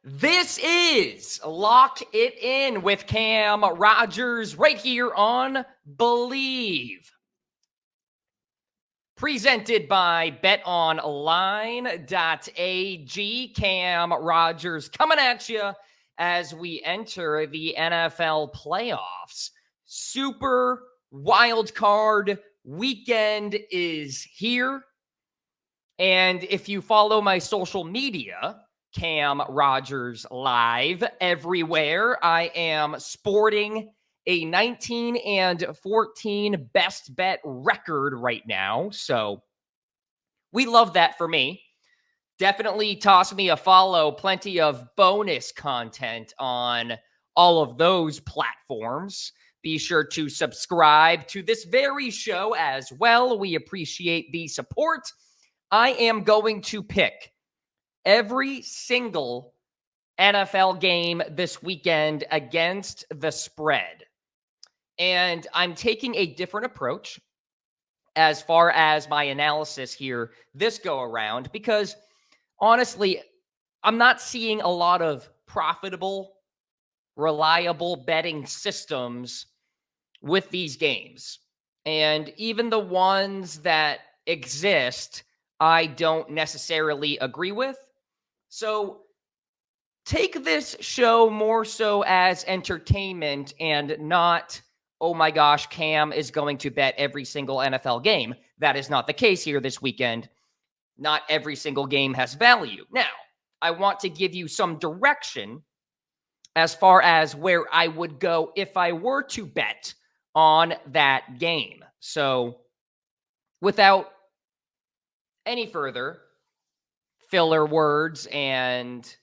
This is Lock It In with Cam Rogers right here on Believe. Presented by betonline.ag. Cam Rogers coming at you as we enter the NFL playoffs. Super wild card weekend is here. And if you follow my social media, Cam Rogers Live everywhere, I am sporting a 19-14 best bet record right now. So we love that for me. Definitely toss me a follow. Plenty of bonus content on all of those platforms. Be sure to subscribe to this very show as well. We appreciate the support. I am going to pick every single NFL game this weekend against the spread. And I'm taking a different approach as far as my analysis here this go around, because honestly, I'm not seeing a lot of profitable, reliable betting systems with these games. And even the ones that exist, I don't necessarily agree with. So take this show more so as entertainment and not, oh my gosh, Cam is going to bet every single NFL game. That is not the case here this weekend. Not every single game has value. Now, I want to give you some direction as far as where I would go if I were to bet on that game. So without any further filler words and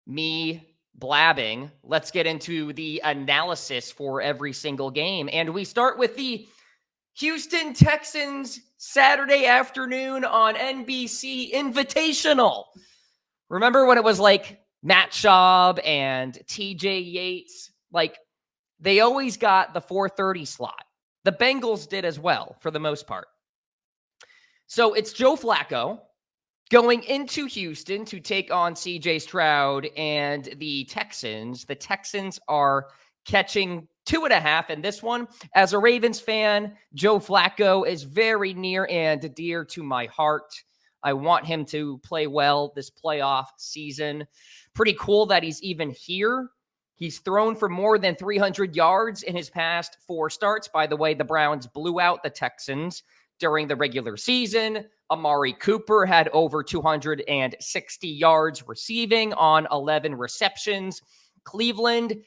me blabbing, let's get into the analysis for every single game. And we start with the Houston Texans Saturday afternoon on NBC Invitational. Remember when it was like Matt Schaub and TJ Yates? Like, they always got the 4:30 slot. The Bengals did as well, for the most part. So it's Joe Flacco going into Houston to take on CJ Stroud and the Texans. The Texans are catching 2.5 in this one. As a Ravens fan, Joe Flacco is very near and dear to my heart. I want him to play well this playoff season. Pretty cool that he's even here. He's thrown for more than 300 yards in his past 4 starts. By the way, the Browns blew out the Texans during the regular season. Amari Cooper had over 260 yards receiving on 11 receptions. Cleveland,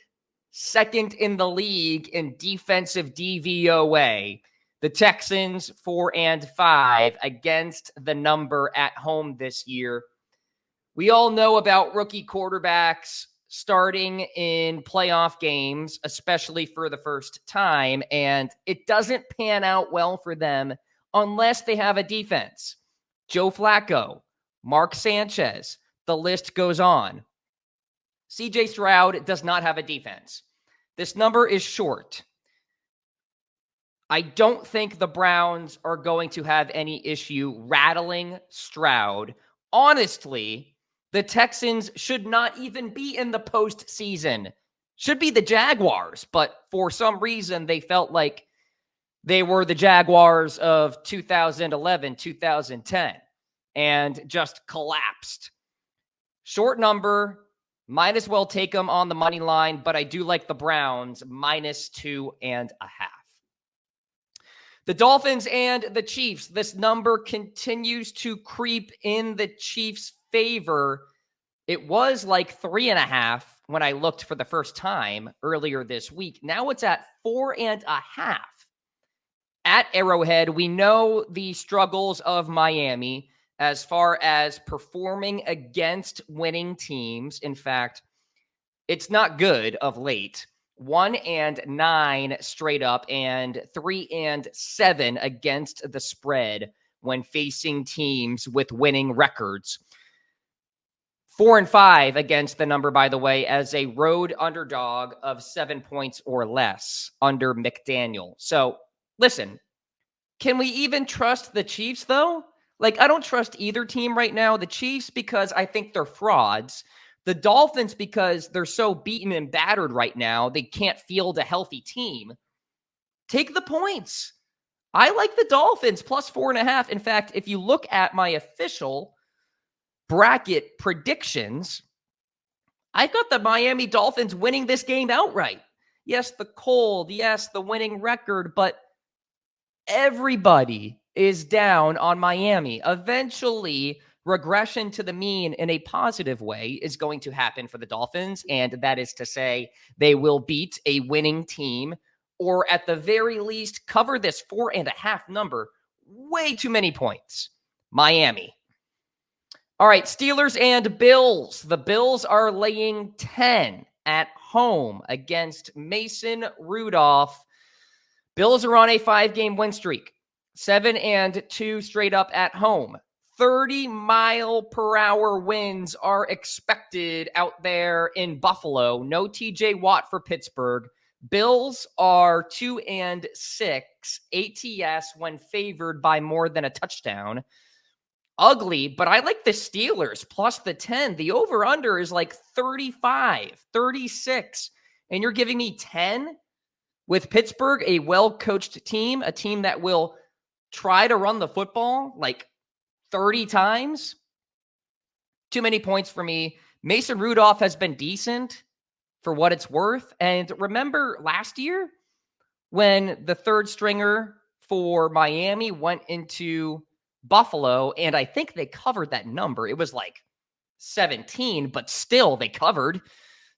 second in the league in defensive DVOA. The Texans, 4-5 against the number at home this year. We all know about rookie quarterbacks starting in playoff games, especially for the first time, and it doesn't pan out well for them unless they have a defense. Joe Flacco, Mark Sanchez, the list goes on. CJ Stroud does not have a defense. This number is short. I don't think the Browns are going to have any issue rattling Stroud. Honestly, the Texans should not even be in the postseason. Should be the Jaguars, but for some reason they felt like they were the Jaguars of 2011, 2010, and just collapsed. Short number, might as well take them on the money line, but I do like the Browns, -2.5. The Dolphins and the Chiefs, this number continues to creep in the Chiefs' favor. It was like 3.5 when I looked for the first time earlier this week. Now it's at 4.5. At Arrowhead, we know the struggles of Miami as far as performing against winning teams. In fact, it's not good of late. 1-9 straight up and 3-7 against the spread when facing teams with winning records. 4-5 against the number, by the way, as a road underdog of 7 points or less under McDaniel. So listen, can we even trust the Chiefs, though? Like, I don't trust either team right now. The Chiefs, because I think they're frauds. The Dolphins, because they're so beaten and battered right now, they can't field a healthy team. Take the points. I like the Dolphins plus 4.5. In fact, if you look at my official bracket predictions, I've got the Miami Dolphins winning this game outright. Yes, the cold. Yes, the winning record. But everybody is down on Miami. Eventually, regression to the mean in a positive way is going to happen for the Dolphins. And that is to say, they will beat a winning team, or at the very least, cover this 4.5 number. Way too many points. Miami. All right, Steelers and Bills. The Bills are laying 10 at home against Mason Rudolph. Bills are on a 5-game win streak. 7-2 straight up at home. 30-mile-per-hour winds are expected out there in Buffalo. No TJ Watt for Pittsburgh. Bills are 2-6 ATS when favored by more than a touchdown. Ugly, but I like the Steelers plus the 10. The over-under is like 35, 36. And you're giving me 10 with Pittsburgh, a well-coached team, a team that will try to run the football like 30 times. Too many points for me. Mason Rudolph has been decent for what it's worth. And remember last year when the third stringer for Miami went into Buffalo, and I think they covered that number. It was like 17, but still they covered.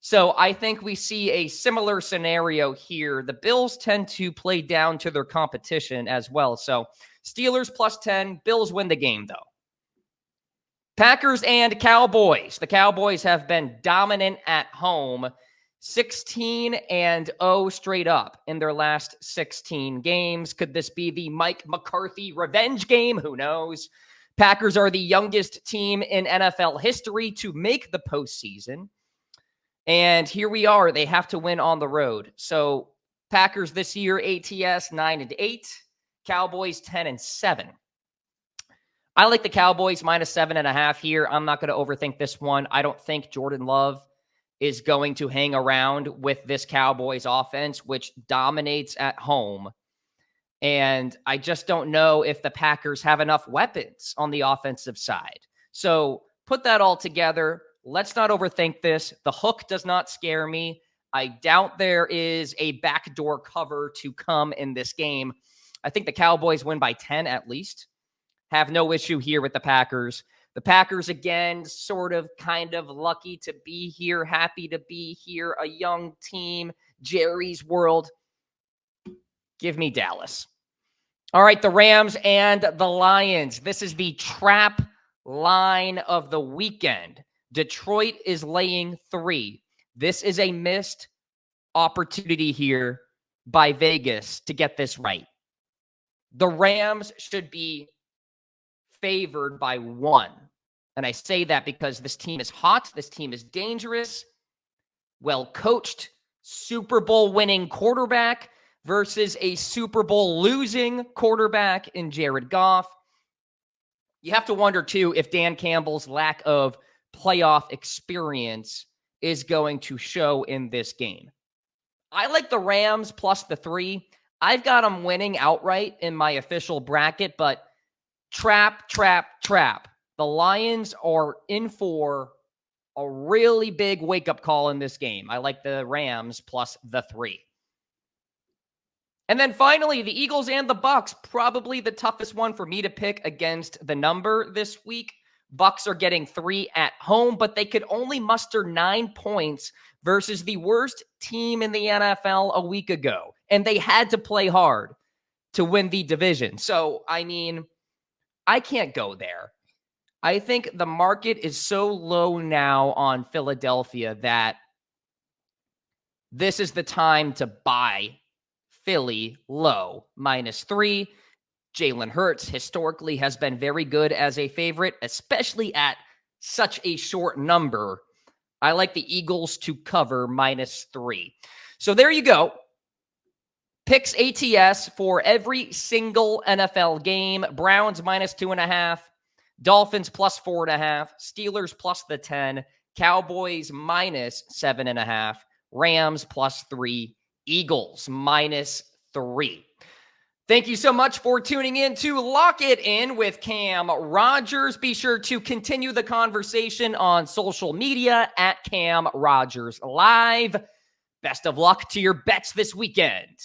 So I think we see a similar scenario here. The Bills tend to play down to their competition as well. So Steelers plus 10. Bills win the game, though. Packers and Cowboys. The Cowboys have been dominant at home. 16-0 straight up in their last 16 games. Could this be the Mike McCarthy revenge game? Who knows? Packers are the youngest team in NFL history to make the postseason. And here we are. They have to win on the road. So Packers this year, ATS 9-8. Cowboys 10-7. I like the Cowboys minus 7.5 here. I'm not going to overthink this one. I don't think Jordan Love is going to hang around with this Cowboys offense, which dominates at home. And I just don't know if the Packers have enough weapons on the offensive side. So put that all together. Let's not overthink this. The hook does not scare me. I doubt there is a backdoor cover to come in this game. I think the Cowboys win by 10 at least. Have no issue here with the Packers. The Packers, again, sort of kind of lucky to be here, happy to be here, a young team, Jerry's world. Give me Dallas. All right, the Rams and the Lions. This is the trap line of the weekend. Detroit is laying 3. This is a missed opportunity here by Vegas to get this right. The Rams should be favored by 1. And I say that because this team is hot. This team is dangerous, well-coached, Super Bowl winning quarterback versus a Super Bowl losing quarterback in Jared Goff. You have to wonder, too, if Dan Campbell's lack of playoff experience is going to show in this game. I like the Rams plus the 3. I've got them winning outright in my official bracket, but trap. The Lions are in for a really big wake-up call in this game. I like the Rams plus the 3. And then finally, the Eagles and the Bucs, probably the toughest one for me to pick against the number this week. Bucs are getting 3 at home, but they could only muster 9 points versus the worst team in the NFL a week ago. And they had to play hard to win the division. So, I mean, I can't go there. I think the market is so low now on Philadelphia that this is the time to buy Philly low. -3. Jalen Hurts historically has been very good as a favorite, especially at such a short number. I like the Eagles to cover -3. So there you go. Picks ATS for every single NFL game. Browns -2.5. Dolphins +4.5. Steelers plus the 10. Cowboys minus 7.5. Rams +3. Eagles -3. Thank you so much for tuning in to Lock It In with Cam Rogers. Be sure to continue the conversation on social media at Cam Rogers Live. Best of luck to your bets this weekend.